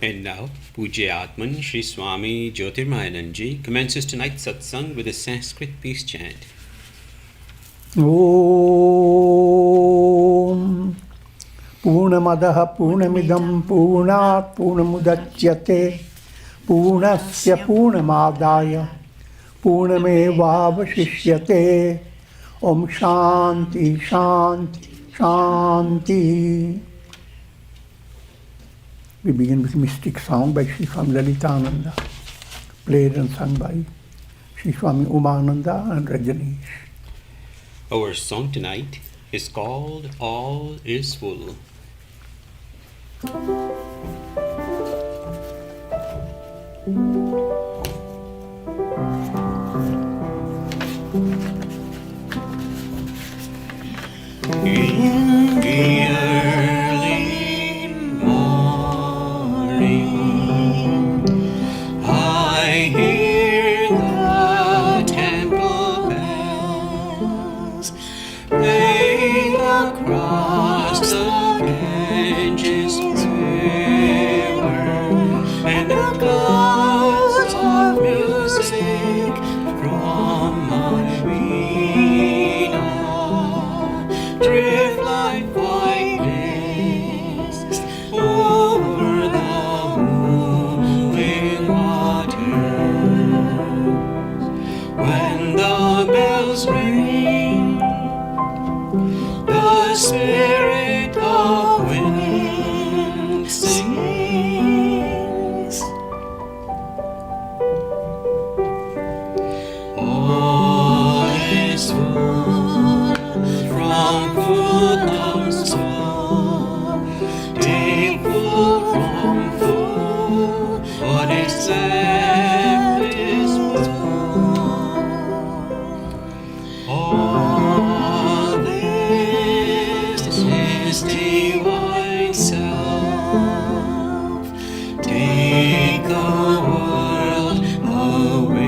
And now, Pujya Atman Sri Swami Jyotirmayananda commences tonight's satsang with a Sanskrit peace chant. Om Purnamadaha Purnamidam Purnat Purnamudachyate Purnasya Purnamadaya Purnamevavashishyate. Om Shanti Shanti Shanti. We begin with mystic song by Sri Swami Lalitananda, played and sung by Sri Swami Umananda and Rajanish. Our song tonight is called All is Full. In the early morning, I hear the temple bells playing across the Ganges river, and the clouds of music from my Veena drift like white mist over the moving waters. When the bells ring, the spirit of wind sings. All is full, from full comes full. Take full from full, what is left is full. All this is divine self. Take the world away.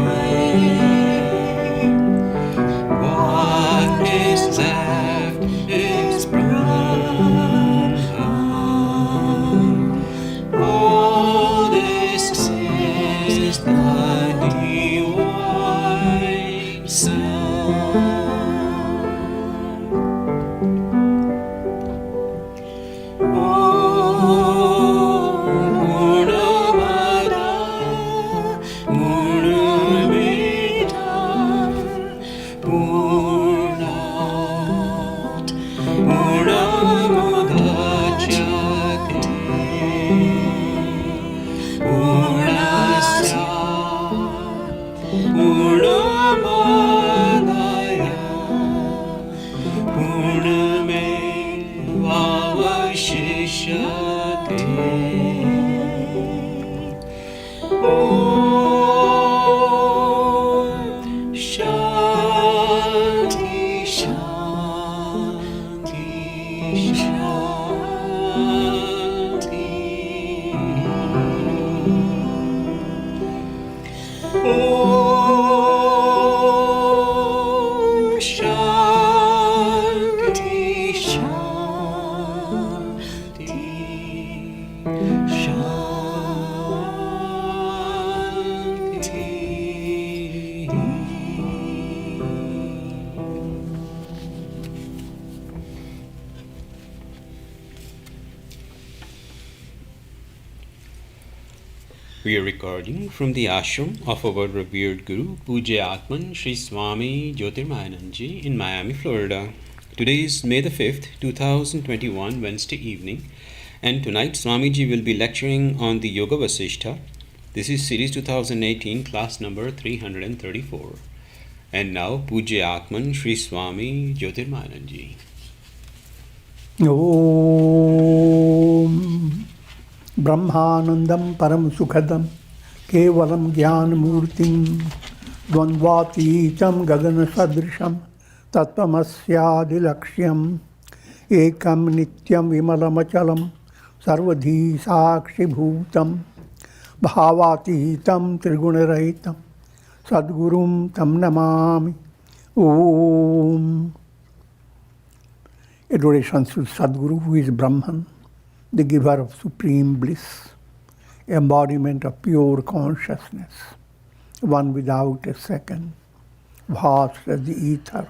What is left is Brahman. All this is the divine self. Purnamada Purnamidam Purnat Purnamudachyate Purnasya Purnamadaya Purnamevavashishyate. Om Shanti Shanti Shanti. Om Shanti Shanti We are recording from the ashram of our revered Guru, Pujya Atman Sri Swami Jyotirmayananda in Miami, Florida. Today is May the 5th, 2021, Wednesday evening, and tonight Swamiji will be lecturing on the Yoga Vasistha. This is series 2018, class number 334. And now Pujya Atman Sri Swami Jyotirmayananda. Om Brahmanandam Param Sukhadam Kevalam Jnanamurtim Dvandvatītam Gagana Sadrisham Tattvamasyaadilaksham Ekam Nityam Vimalamachalam Sarvadhi Sakshi Bhutam Bhavatītam Trigunarahitam Sadgurum Tam Namami. Om. Adorations to Sadguru, who is Brahman, the giver of supreme bliss, embodiment of pure consciousness, one without a second, vast as the ether,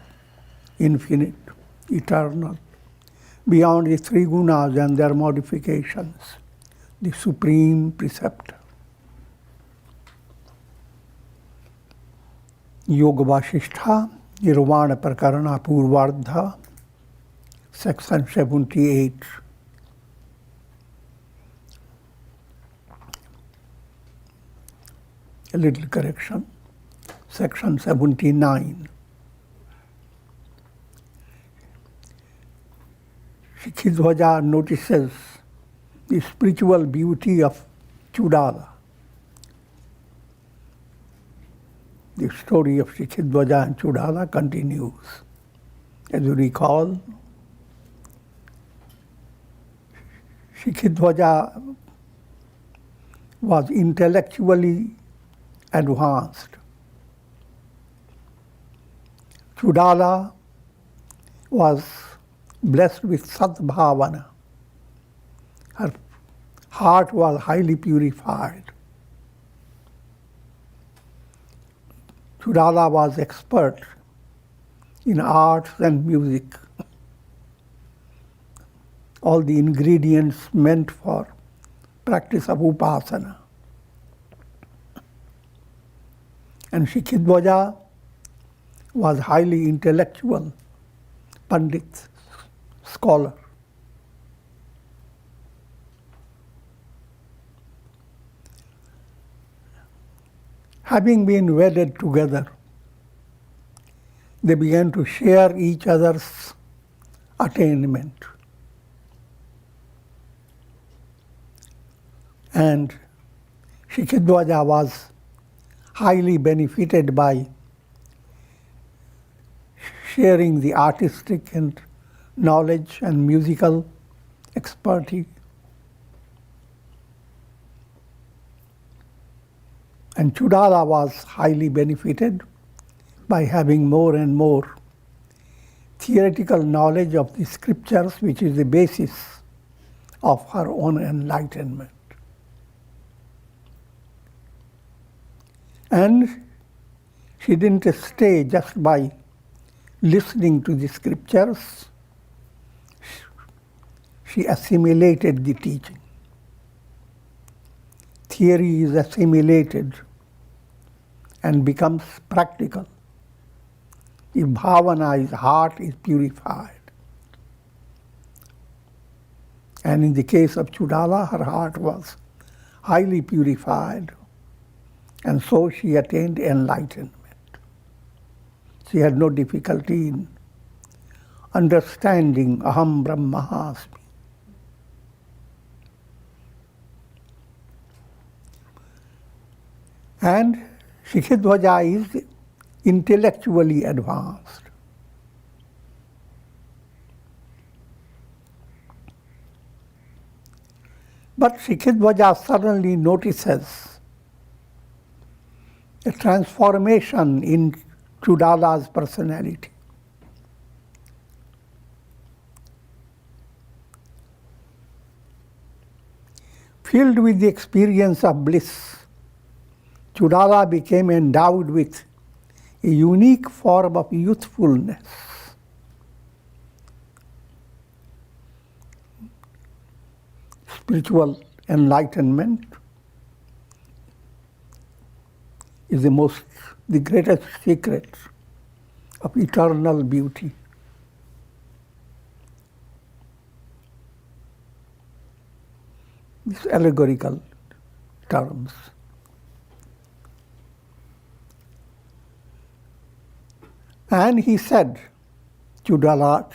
infinite, eternal, beyond the three gunas and their modifications, the supreme preceptor. Yoga Vasistha, Nirvana Prakarana Purvardha, section 78. A little correction, section 79. Shikhidvaja notices the spiritual beauty of Chudala. The story of Shikhidvaja and Chudala continues. As you recall, Shikhidvaja was intellectually advanced. Chudala was blessed with sadbhavana. Her heart was highly purified. Chudala was expert in arts and music, all the ingredients meant for practice of upasana. And Shikhidvaja was highly intellectual, pandit, scholar. Having been wedded together, they began to share each other's attainment. And Shikhidvaja was highly benefited by sharing the artistic and knowledge and musical expertise. And Chudala was highly benefited by having more and more theoretical knowledge of the scriptures, which is the basis of her own enlightenment. And she didn't stay just by listening to the scriptures. She assimilated the teaching. Theory is assimilated and becomes practical if bhavana, his heart, is purified. And in the case of Chudala, her heart was highly purified, and so she attained enlightenment. She had no difficulty in understanding Aham Brahmasmi. And Shikhidvaja is intellectually advanced. But Shikhidvaja suddenly notices a transformation in Chudala's personality. Filled with the experience of bliss, Chudala became endowed with a unique form of youthfulness. Spiritual enlightenment is the greatest secret of eternal beauty. These allegorical terms. And he said, Chudala,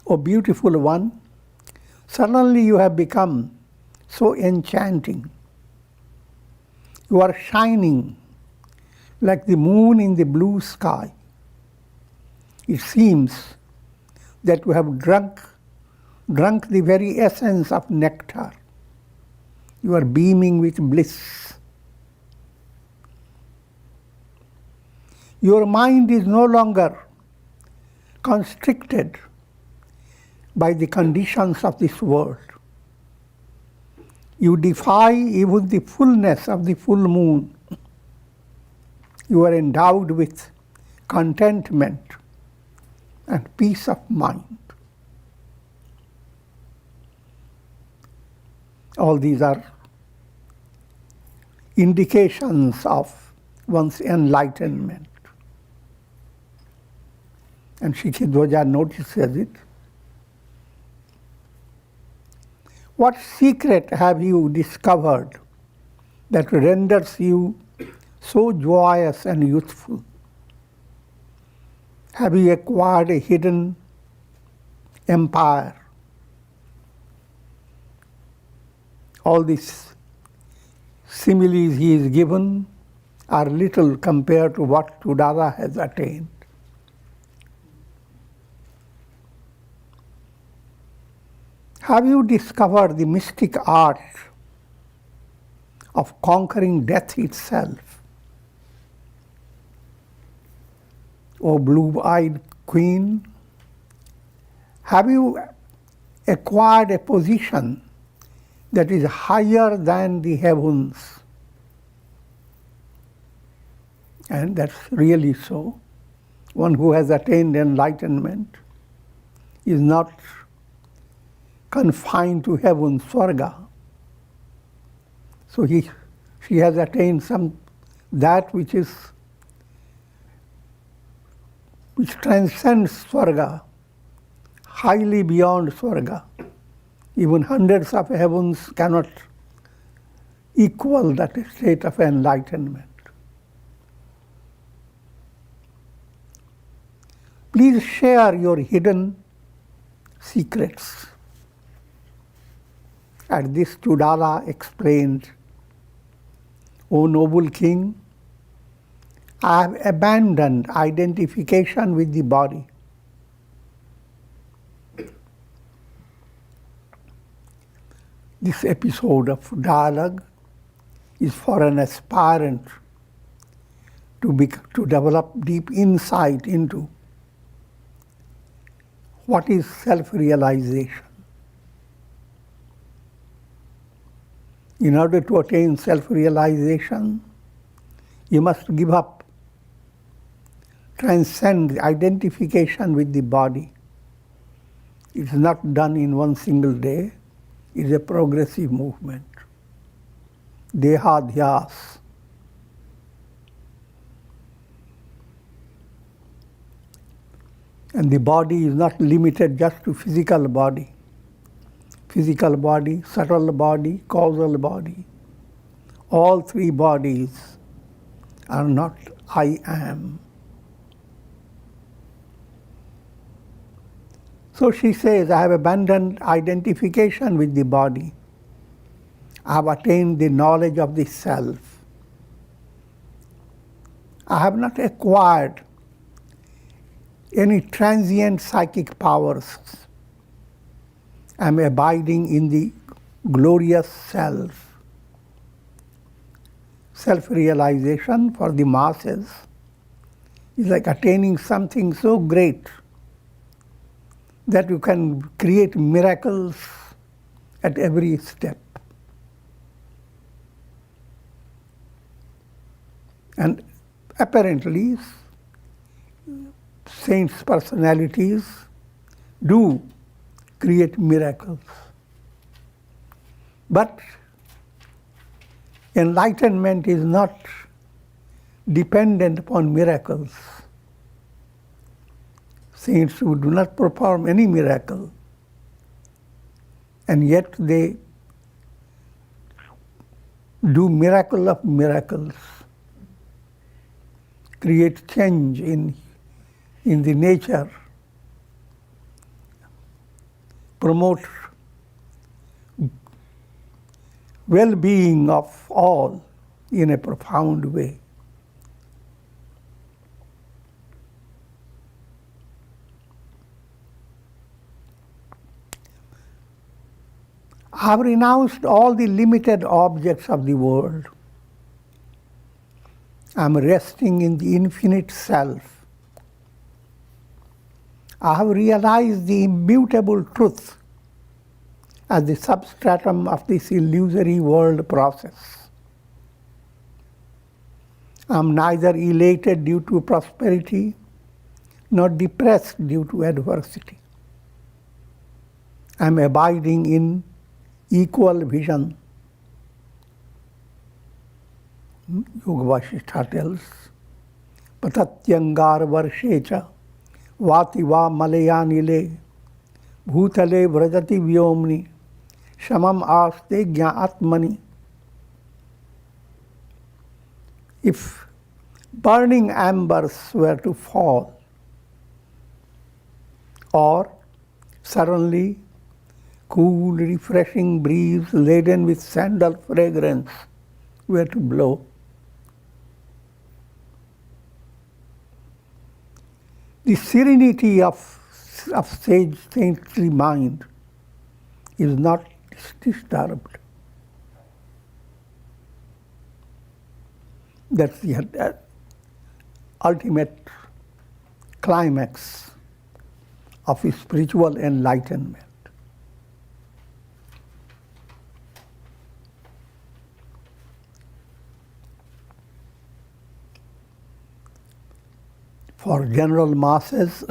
O beautiful one, suddenly you have become so enchanting. You are shining like the moon in the blue sky. It seems that you have drunk the very essence of nectar. You are beaming with bliss. Your mind is no longer constricted by the conditions of this world. You defy even the fullness of the full moon. You are endowed with contentment and peace of mind. All these are indications of one's enlightenment. And Shikhidwaja notices it. What secret have you discovered that renders you so joyous and youthful? Have you acquired a hidden empire? All these similes he is given are little compared to what Tudara has attained. Have you discovered the mystic art of conquering death itself? O blue-eyed queen, have you acquired a position that is higher than the heavens? And that's really so. One who has attained enlightenment is not confined to heaven, Swarga. So she has attained that which transcends Swarga, highly beyond Swarga. Even hundreds of heavens cannot equal that state of enlightenment. Please share your hidden secrets. At this, Tudara explained, O noble king, I have abandoned identification with the body. This episode of dialogue is for an aspirant to develop deep insight into what is self-realization. In order to attain self-realization, you must give up, transcend identification with the body. It's not done in one single day. It's a progressive movement. Dehadhyas. And the body is not limited just to physical body. Physical body, subtle body, causal body. All three bodies are not I am. So she says, I have abandoned identification with the body. I have attained the knowledge of the self. I have not acquired any transient psychic powers. I am abiding in the glorious self. Self-realization for the masses is like attaining something so great that you can create miracles at every step. And apparently, saints' personalities do create miracles. But enlightenment is not dependent upon miracles. Saints who do not perform any miracle, and yet they do miracle of miracles, create change in the nature, promote well-being of all in a profound way. I have renounced all the limited objects of the world. I am resting in the infinite self. I have realized the immutable truth as the substratum of this illusory world process. I am neither elated due to prosperity nor depressed due to adversity. I am abiding in equal vision. Yoga Vasistha tells, Patatyangar varshecha vati va malayanile bhutale vrajati vyomni shamam aste gya atmani. If burning embers were to fall, or suddenly cool, refreshing breeze laden with sandal fragrance were to blow, the serenity of sage saintly mind is not disturbed. That's the ultimate climax of spiritual enlightenment. For general masses,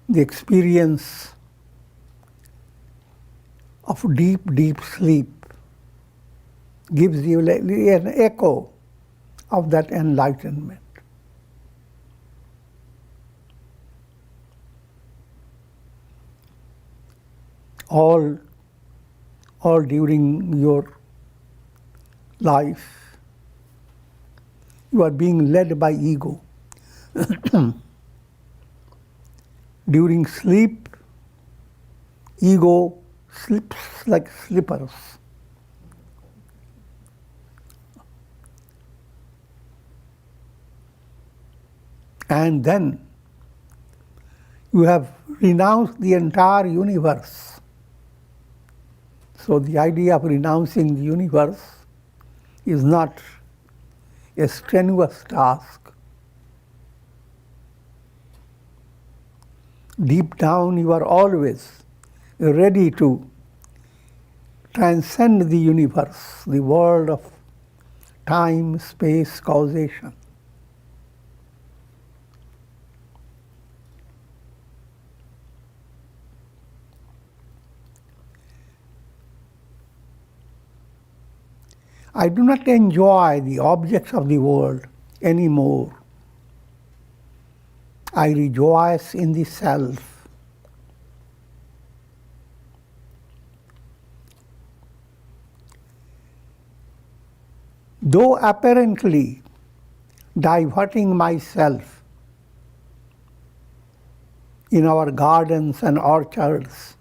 the experience of deep, deep sleep gives you an echo of that enlightenment. All during your life, you are being led by ego. During sleep, ego slips like slippers. And then you have renounced the entire universe. So the idea of renouncing the universe is not a strenuous task. Deep down, you are always ready to transcend the universe, the world of time, space, causation. I do not enjoy the objects of the world anymore. I rejoice in the self. Though apparently diverting myself in our gardens and orchards,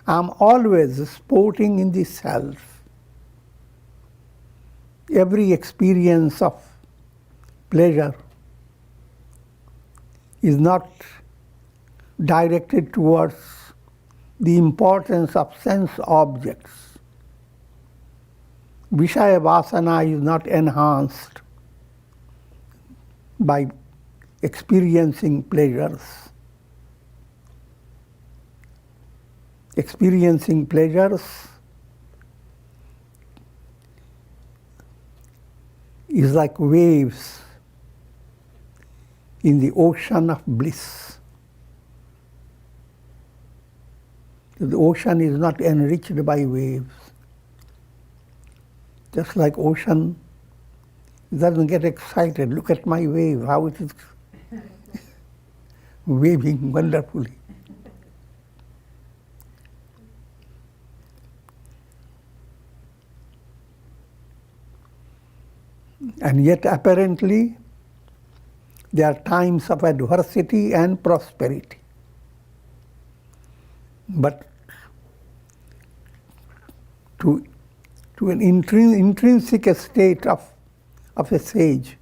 I am always sporting in the self. Every experience of pleasure is not directed towards the importance of sense objects. Vishaya vasana is not enhanced by experiencing pleasures. Experiencing pleasures is like waves in the ocean of bliss. The ocean is not enriched by waves. Just like ocean doesn't get excited. Look at my wave, how it is waving wonderfully. And yet apparently there are times of adversity and prosperity. But to an intrinsic state of a sage,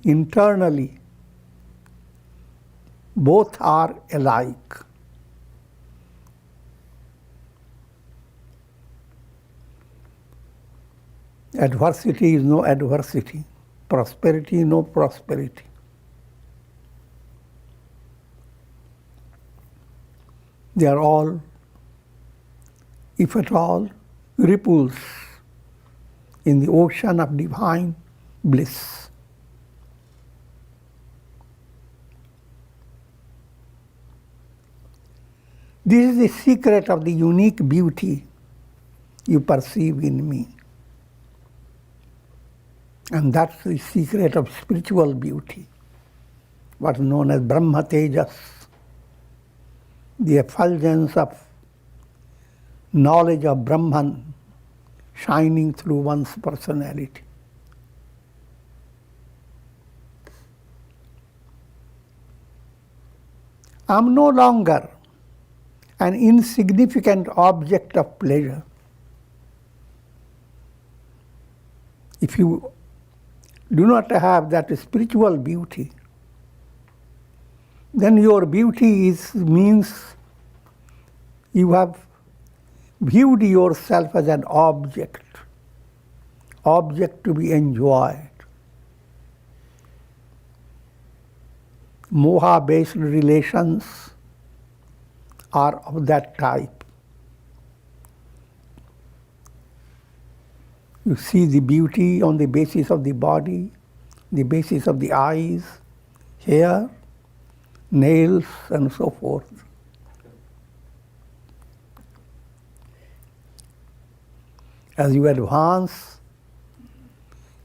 internally, both are alike. Adversity is no adversity. Prosperity, no prosperity. They are all, if at all, ripples in the ocean of divine bliss. This is the secret of the unique beauty you perceive in me. And that's the secret of spiritual beauty, what's known as Brahma Tejas, the effulgence of knowledge of Brahman shining through one's personality. I'm no longer an insignificant object of pleasure. If you do not have that spiritual beauty, then your beauty means you have viewed yourself as an object to be enjoyed. Moha-based relations are of that type. You see the beauty on the basis of the body, the basis of the eyes, hair, nails, and so forth. As you advance,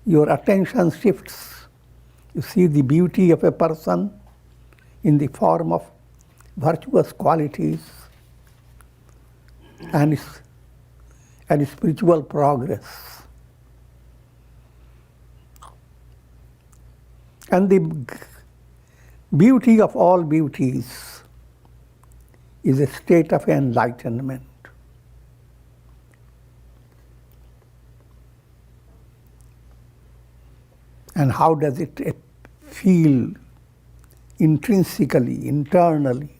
your attention shifts. You see the beauty of a person in the form of virtuous qualities and spiritual progress. And the beauty of all beauties is a state of enlightenment. And how does it feel intrinsically, internally?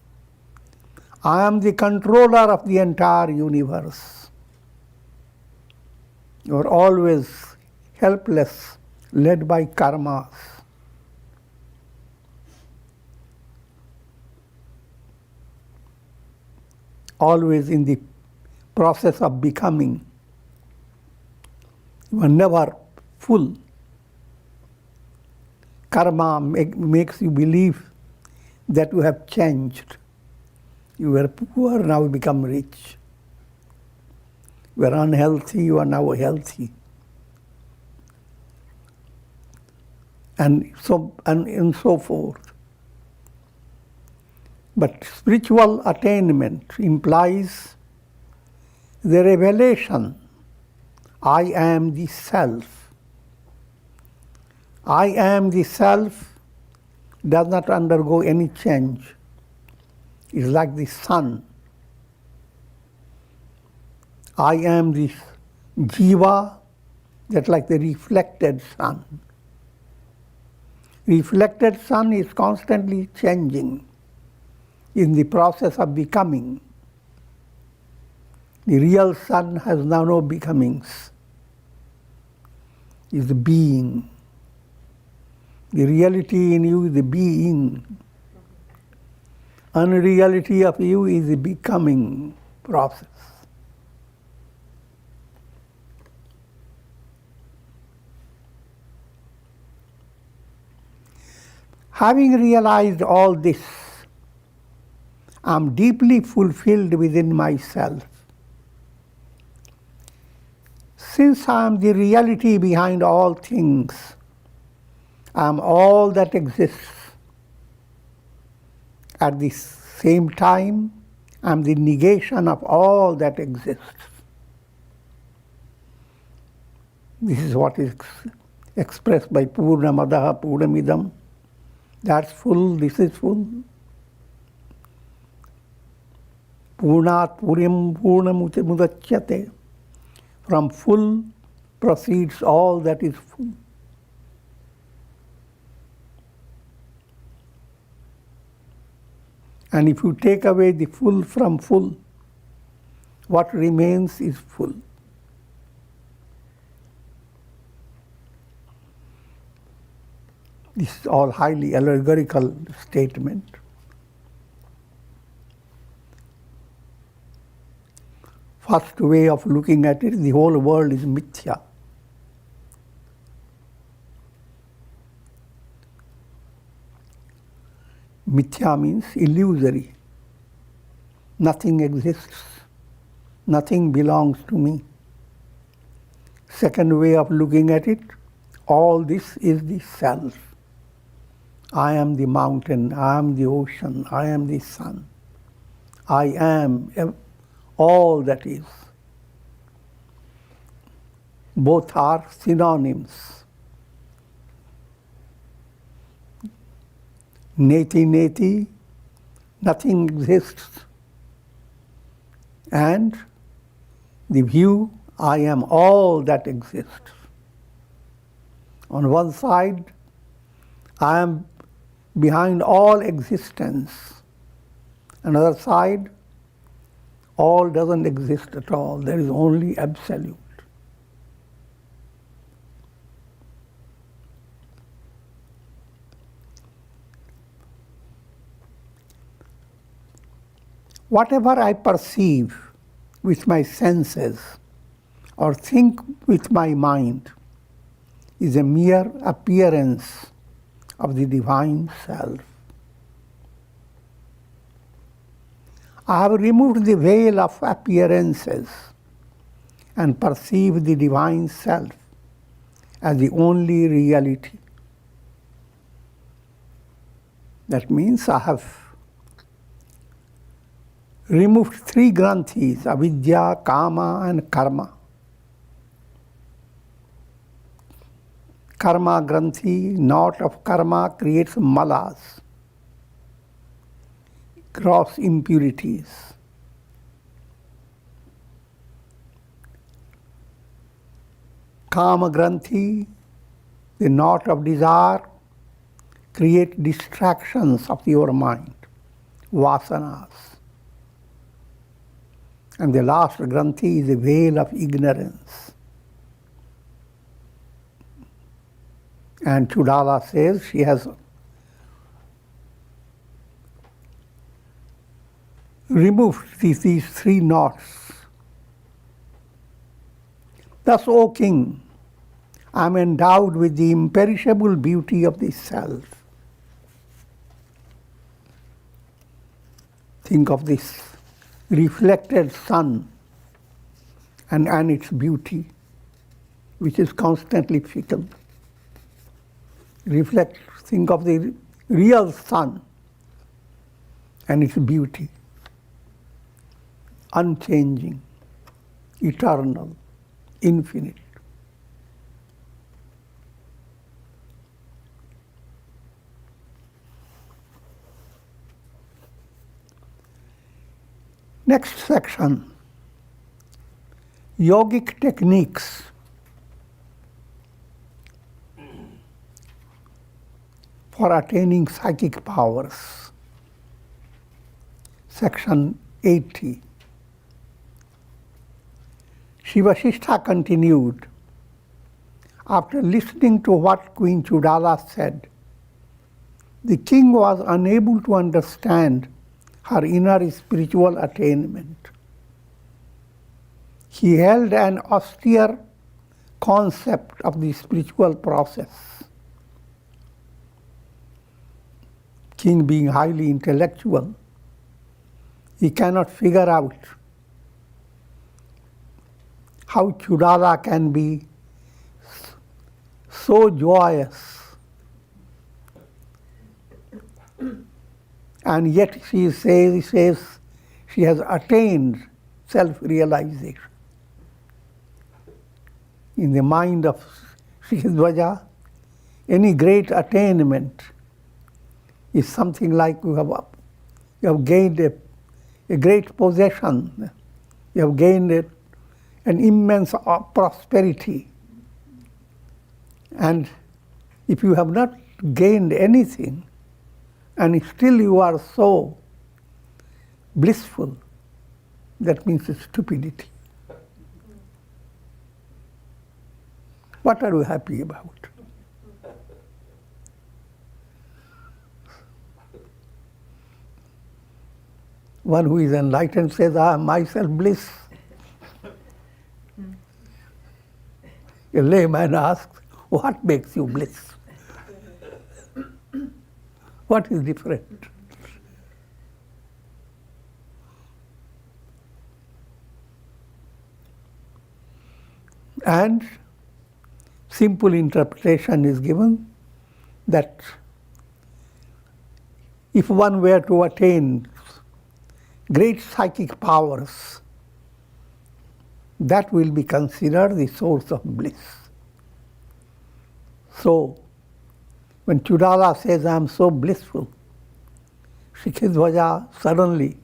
I am the controller of the entire universe. You are always helpless, led by karmas. Always in the process of becoming. You are never full. Karma makes you believe that you have changed. You were poor, now you become rich. You were unhealthy, you are now healthy. And so forth. But spiritual attainment implies the revelation, I am the self. I am the self does not undergo any change. It's like the sun. I am the jiva, that's like the reflected sun. Reflected sun is constantly changing in the process of becoming. The real sun has now no becomings. It's the being. The reality in you is the being. Unreality of you is the becoming process. Having realized all this, I am deeply fulfilled within myself. Since I am the reality behind all things, I am all that exists. At the same time, I am the negation of all that exists. This is what is expressed by Purnamadaha Purnamidam. That's full, this is full. Purnat Purim Purnamudachyate. From full proceeds all that is full. And if you take away the full from full, what remains is full. This is all highly allegorical statement. First way of looking at it, the whole world is mithya. Mithya means illusory. Nothing exists. Nothing belongs to me. Second way of looking at it, all this is the self. I am the mountain, I am the ocean, I am the sun. I am all that is. Both are synonyms. Neti neti, nothing exists. And the view, I am all that exists. On one side, I am behind all existence. Another side, all doesn't exist at all. There is only absolute. Whatever I perceive with my senses or think with my mind is a mere appearance of the divine self. I have removed the veil of appearances and perceive the divine self as the only reality. That means I have removed three granthis, avidya, kama and karma. Karma granthi, knot of karma, creates malas, gross impurities. Kama granthi, the knot of desire, create distractions of your mind, vasanas. And the last granthi is a veil of ignorance. And Chudala says she has removed these three knots. Thus, O king, I am endowed with the imperishable beauty of the self. Think of this reflected sun and its beauty, which is constantly fickle. Think of the real sun and its beauty, unchanging, eternal, infinite. Next section, yogic techniques. For attaining psychic powers. Section 80. Swami Vasistha continued, after listening to what Queen Chudala said, the king was unable to understand her inner spiritual attainment. He held an austere concept of the spiritual process. King being highly intellectual, he cannot figure out how Chudala can be so joyous and yet she says she has attained self-realization. In the mind of Sri Dwaja, any great attainment is something like you have gained a great possession, you have gained an immense prosperity. And if you have not gained anything, and still you are so blissful, that means stupidity. What are you happy about? One who is enlightened says, I am myself bliss. A layman asks, what makes you bliss? What is different? And simple interpretation is given that if one were to attain great psychic powers, that will be considered the source of bliss. So, when Chudala says, I am so blissful, Shikhidwaja suddenly,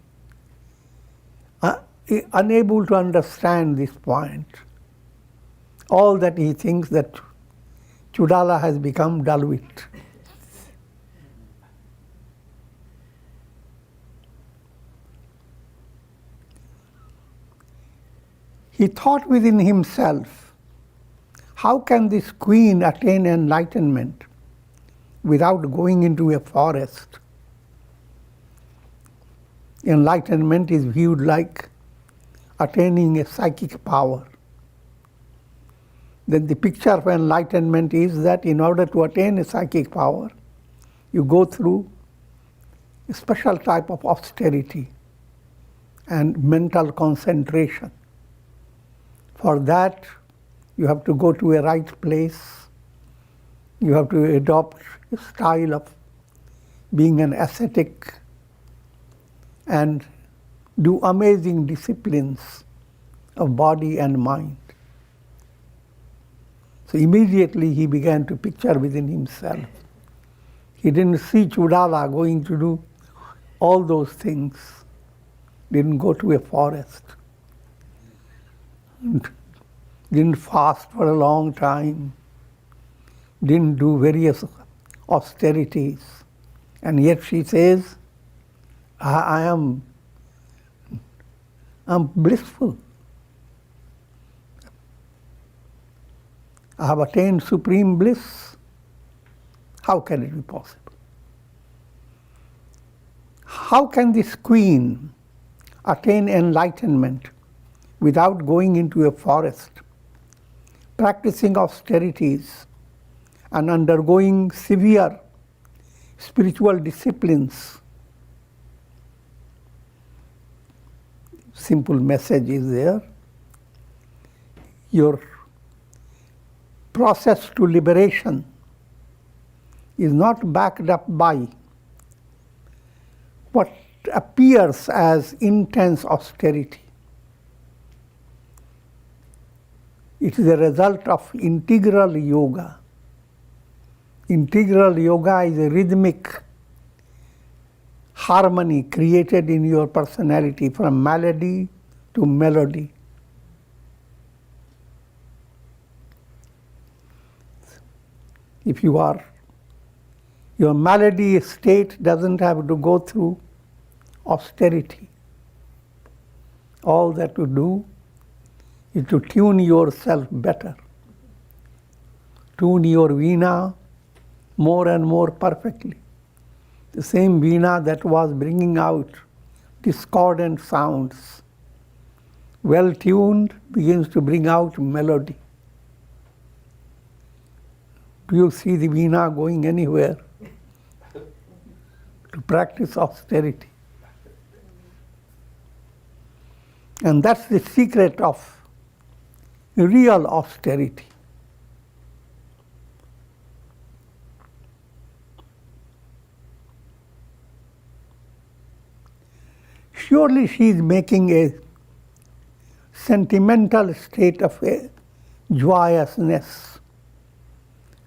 unable to understand this point, all that he thinks that Chudala has become dull-wit. He thought within himself, how can this queen attain enlightenment without going into a forest? Enlightenment is viewed like attaining a psychic power. Then the picture of enlightenment is that in order to attain a psychic power, you go through a special type of austerity and mental concentration. For that, you have to go to a right place. You have to adopt a style of being an ascetic and do amazing disciplines of body and mind. So immediately he began to picture within himself. He didn't see Chudala going to do all those things. Didn't go to a forest. Didn't fast for a long time. Didn't do various austerities. And yet she says, I'm blissful. I have attained supreme bliss. How can it be possible? How can this queen attain enlightenment without going into a forest, practicing austerities, and undergoing severe spiritual disciplines? Simple message is there. Your process to liberation is not backed up by what appears as intense austerity. It is a result of integral yoga. Integral yoga is a rhythmic harmony created in your personality from melody to melody. If your melody state doesn't have to go through austerity. All that you do is to tune yourself better. Tune your veena more and more perfectly. The same veena that was bringing out discordant sounds, well tuned, begins to bring out melody. Do you see the veena going anywhere to practice austerity? And that's the secret of real austerity. Surely she is making a sentimental state of a joyousness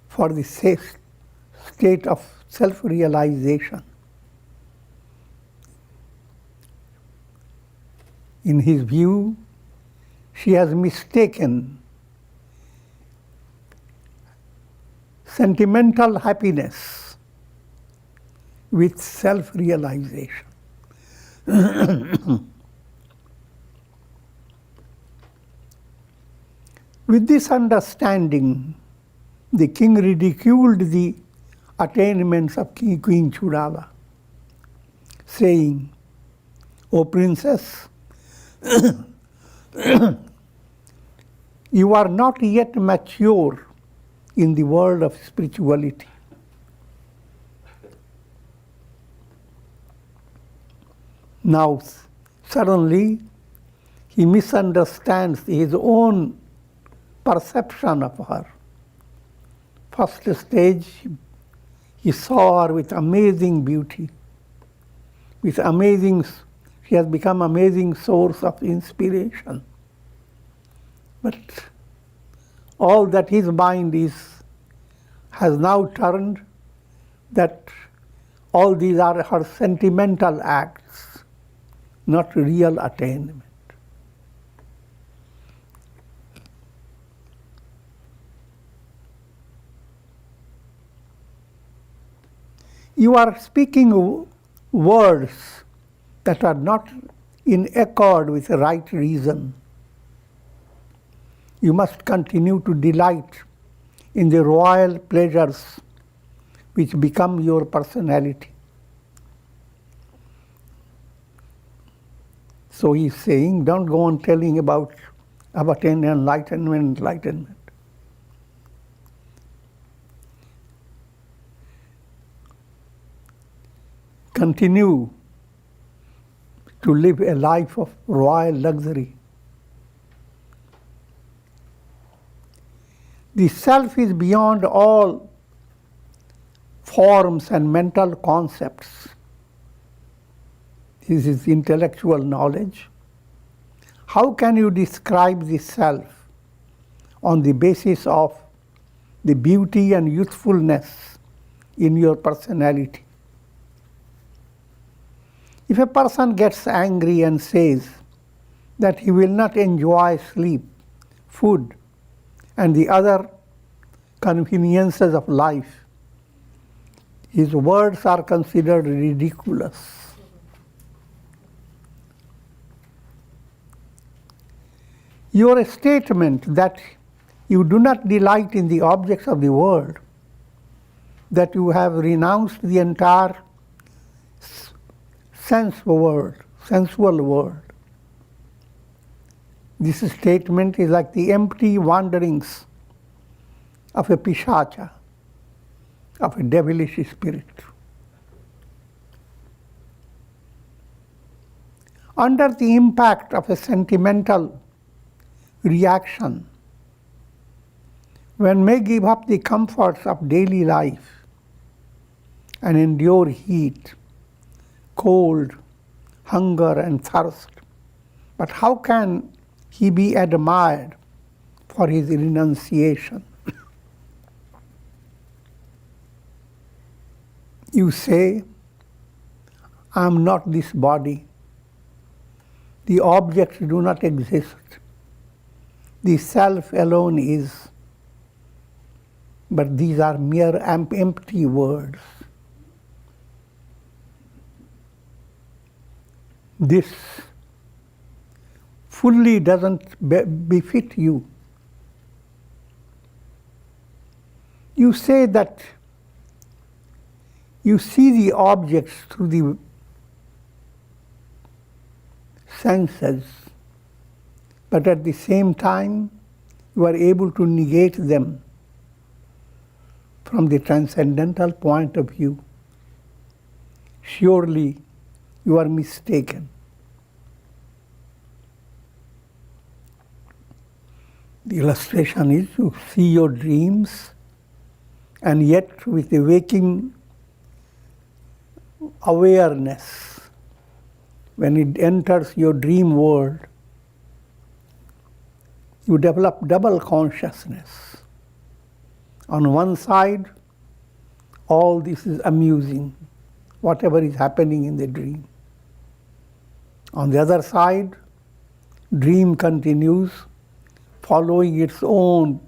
for the state of self-realization. In his view, she has mistaken sentimental happiness with self-realization. With this understanding, the king ridiculed the attainments of Queen Chudala, saying, "O princess, You are not yet mature in the world of spirituality. Now, suddenly, he misunderstands his own perception of her. First stage, he saw her with amazing beauty, with amazing, she has become amazing source of inspiration. But all that his mind has now turned that all these are her sentimental acts, not real attainment. You are speaking words that are not in accord with the right reason. You must continue to delight in the royal pleasures which become your personality. So he's saying, don't go on telling about enlightenment. Continue to live a life of royal luxury. The self is beyond all forms and mental concepts. This is intellectual knowledge. How can you describe the self on the basis of the beauty and youthfulness in your personality? If a person gets angry and says that he will not enjoy sleep, food, and the other conveniences of life, his words are considered ridiculous. Your statement that you do not delight in the objects of the world, that you have renounced the entire sensual world. This statement is like the empty wanderings of a pishacha, of a devilish spirit. Under the impact of a sentimental reaction, one may give up the comforts of daily life and endure heat, cold, hunger, and thirst. But how can he be admired for his renunciation? You say, I am not this body. The objects do not exist. The self alone is. But these are mere empty words. This fully doesn't befit you. You say that you see the objects through the senses, but at the same time you are able to negate them from the transcendental point of view. Surely you are mistaken. The illustration is you see your dreams, and yet with the waking awareness, when it enters your dream world, you develop double consciousness. On one side, all this is amusing, whatever is happening in the dream. On the other side, dream continues, following its own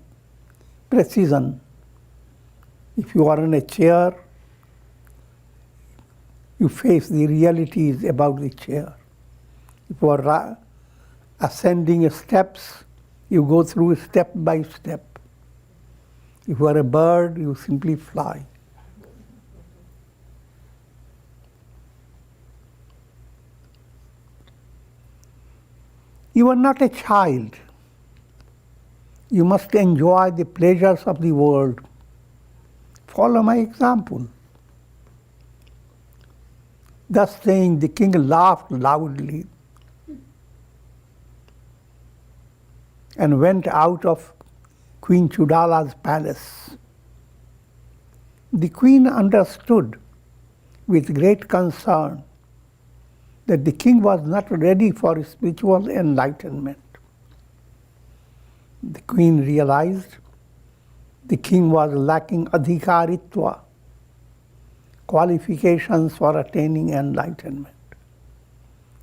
precision. If you are in a chair, you face the realities about the chair. If you are ascending steps, you go through step by step. If you are a bird, you simply fly. You are not a child. You must enjoy the pleasures of the world. Follow my example. Thus saying, the king laughed loudly and went out of Queen Chudala's palace. The queen understood with great concern that the king was not ready for spiritual enlightenment. The queen realized the king was lacking adhikaritva, qualifications for attaining enlightenment,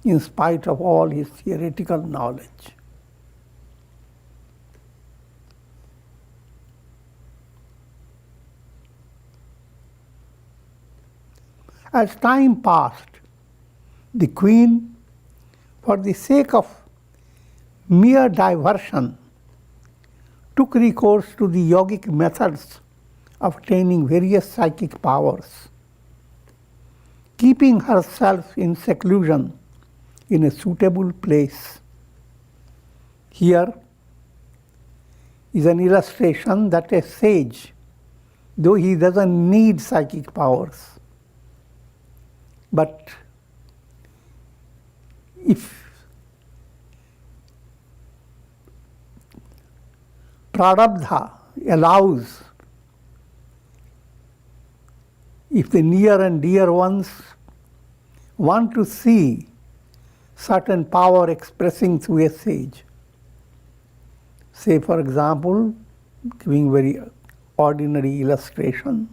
in spite of all his theoretical knowledge. As time passed, the queen, for the sake of mere diversion, took recourse to the yogic methods of attaining various psychic powers, keeping herself in seclusion in a suitable place. Here is an illustration that a sage, though he doesn't need psychic powers, but if prarabdha allows, if the near and dear ones want to see certain power expressing through a sage, say for example, giving very ordinary illustration,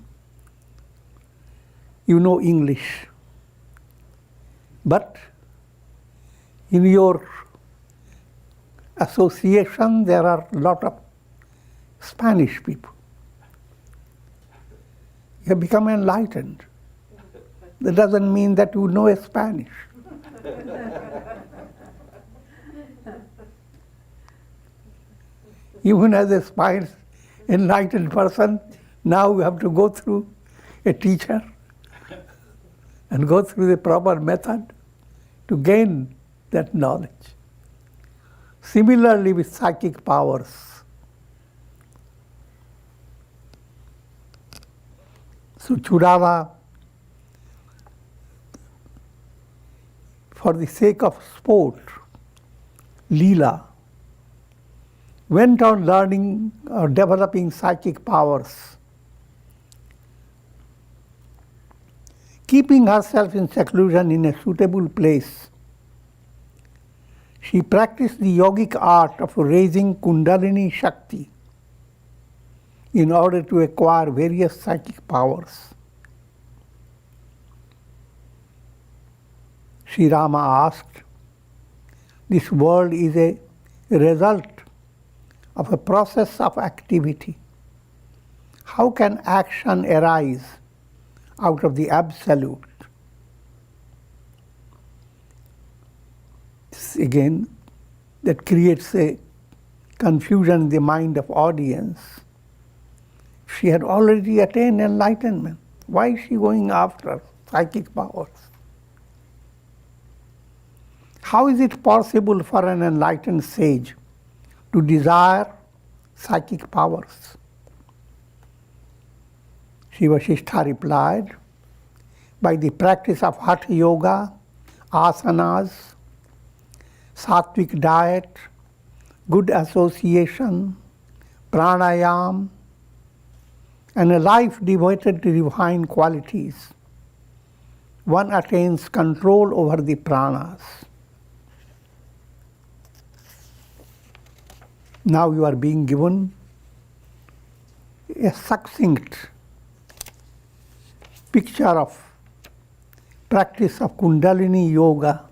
you know English, but in your association there are a lot of Spanish people. You have become enlightened. That doesn't mean that you know Spanish. Even as a enlightened person, now you have to go through a teacher and go through the proper method to gain that knowledge. Similarly with psychic powers. So Chudala, for the sake of sport, Leela, went on learning or developing psychic powers, keeping herself in seclusion in a suitable place. She practiced the yogic art of raising Kundalini Shakti in order to acquire various psychic powers. Sri Rama asked, this world is a result of a process of activity. How can action arise out of the absolute? This again, that creates a confusion in the mind of audience. She had already attained enlightenment. Why is she going after psychic powers? How is it possible for an enlightened sage to desire psychic powers? Sri Vasistha replied, by the practice of Hatha Yoga, asanas, sattvic diet, good association, pranayam, and a life devoted to divine qualities, one attains control over the pranas. Now you are being given a succinct picture of practice of Kundalini Yoga,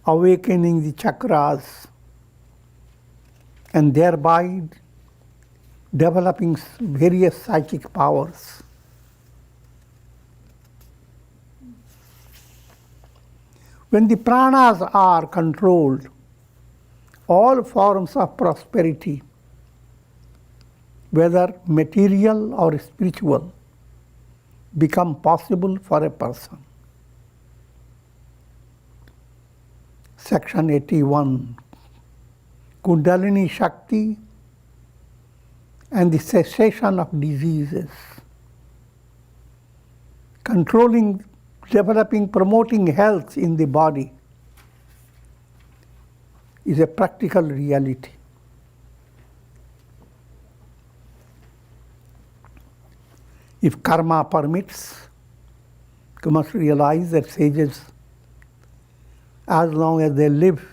awakening the chakras, and thereby developing various psychic powers. When the pranas are controlled, all forms of prosperity, whether material or spiritual, become possible for a person. Section 81, Kundalini Shakti, and the cessation of diseases. Controlling, developing, promoting health in the body is a practical reality. If karma permits, you must realize that sages, as long as they live,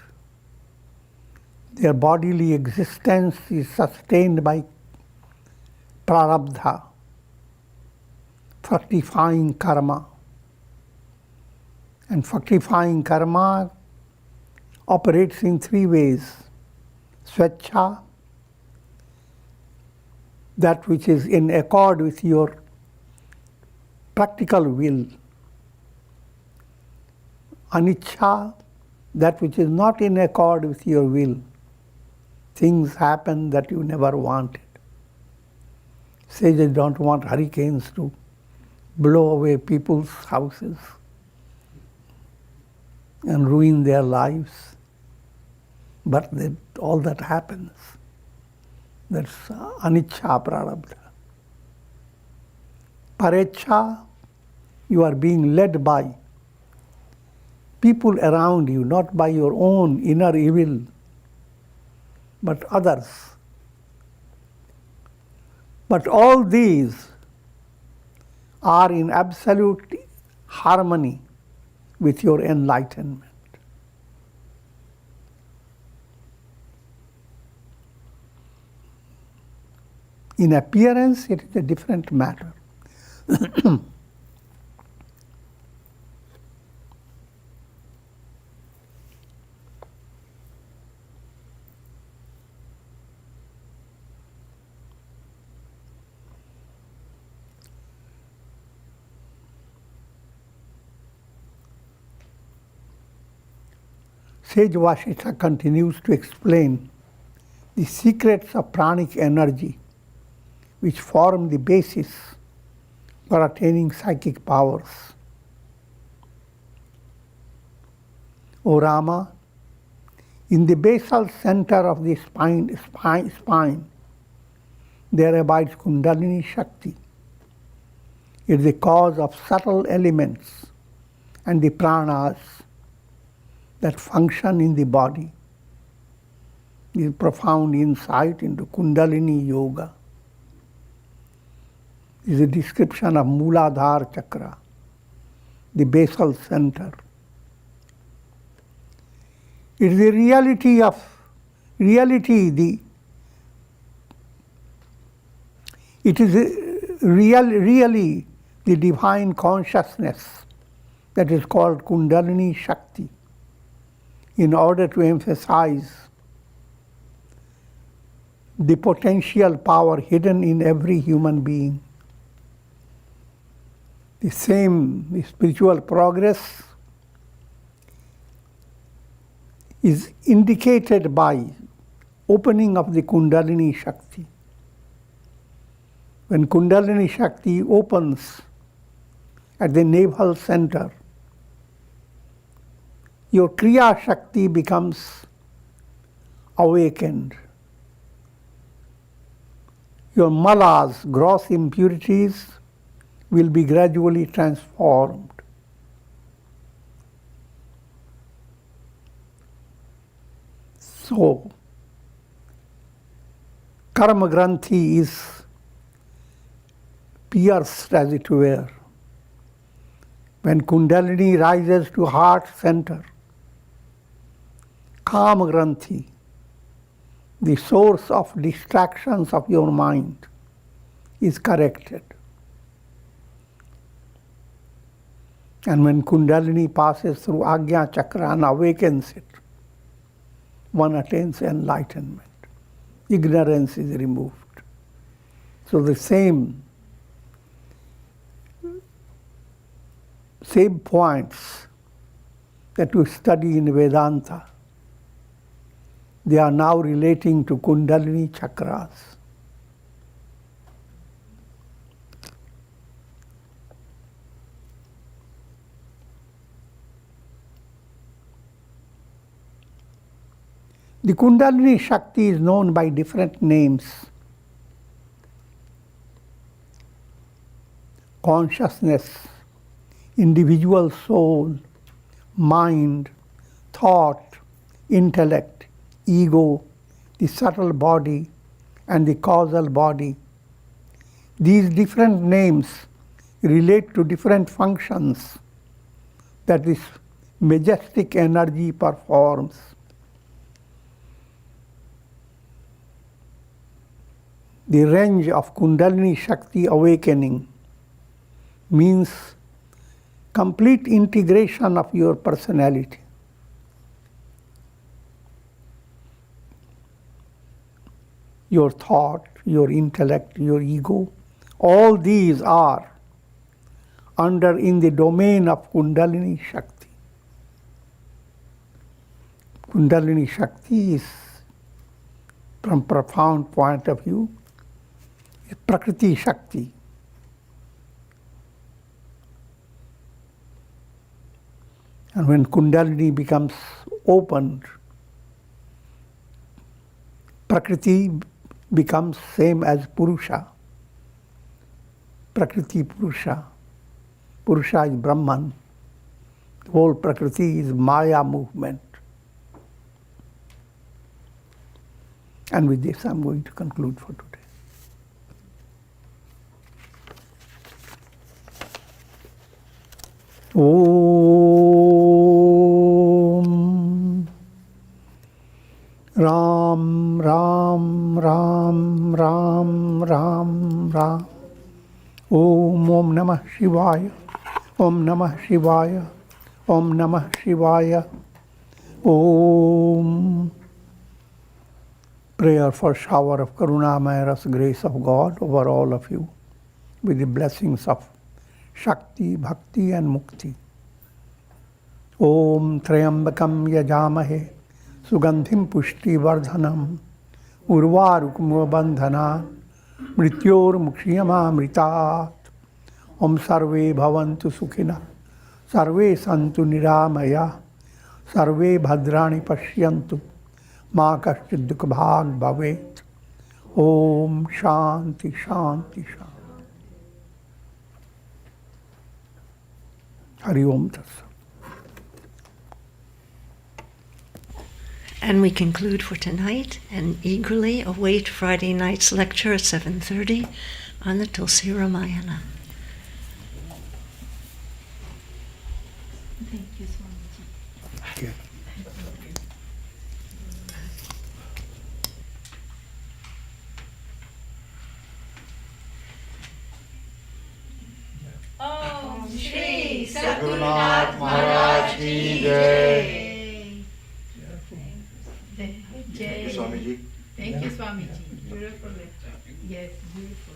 their bodily existence is sustained by prarabdha, fructifying karma. And fructifying karma operates in three ways. Swecha, that which is in accord with your practical will. Anicca, that which is not in accord with your will. Things happen that you never wanted. Sages don't want hurricanes to blow away people's houses and ruin their lives. But all that happens. That's anicca prarabdha. Parecha, you are being led by people around you, not by your own inner evil, but others. But all these are in absolute harmony with your enlightenment. In appearance, it is a different matter. Sage Vasistha continues to explain the secrets of pranic energy, which form the basis for attaining psychic powers. O Rama, in the basal center of the spine, there abides Kundalini Shakti. It is the cause of subtle elements and the pranas that function in the body. This is profound insight into Kundalini Yoga. This is a description of Mooladhara Chakra, the basal center. It is the really the divine consciousness that is called Kundalini Shakti, in order to emphasize the potential power hidden in every human being. The spiritual progress is indicated by opening of the Kundalini Shakti. When Kundalini Shakti opens at the navel center, your Kriya Shakti becomes awakened. Your malas, gross impurities, will be gradually transformed. So, Karma Granthi is pierced, as it were. When Kundalini rises to heart center, Kama Granthi, the source of distractions of your mind, is corrected. And when Kundalini passes through Ajna Chakra and awakens it, one attains enlightenment. Ignorance is removed. So the same points that we study in Vedanta, they are now relating to Kundalini chakras. The Kundalini Shakti is known by different names. Consciousness, individual soul, mind, thought, intellect, ego, the subtle body, and the causal body. These different names relate to different functions that this majestic energy performs. The range of Kundalini Shakti awakening means complete integration of your personality. Your thought, your intellect, your ego, all these are in the domain of Kundalini Shakti. Kundalini Shakti is, from profound point of view, is Prakriti Shakti. And when Kundalini becomes opened, Prakriti becomes same as Purusha. Prakriti Purusha. Purusha is Brahman. The whole Prakriti is Maya movement. And with this I'm going to conclude for today. Om Ram Ram Ram Ram Ram Ram. Om Namah Shivaya. Om Namah Shivaya. Om Namah Shivaya. Om. Prayer for shower of Karunamaya Ras grace of God over all of you, with the blessings of Shakti, Bhakti and Mukti. Om Trayambakam Yajamahe Sugandhim Pushti Vardhanam Urvarukmo Bandhana Mrityor Mukshiyama Mritat. Om Sarve Bhavantu Sukhina Sarve Santu Niramaya Sarve Bhadrani Pashyantu Ma Kaschid Dukha Bhag Bhavet. Om Shanti Shanti Shanti. Hari Om Tatsat. And we conclude for tonight and eagerly await Friday night's lecture at 7:30 on the Tulsi Ramayana. Thank you, Swamiji. Okay. Om Shri Satgurunath Maharaj ki jai. Thank you, Swamiji. Thank you, Swamiji. Beautiful lecture. Yes, beautiful.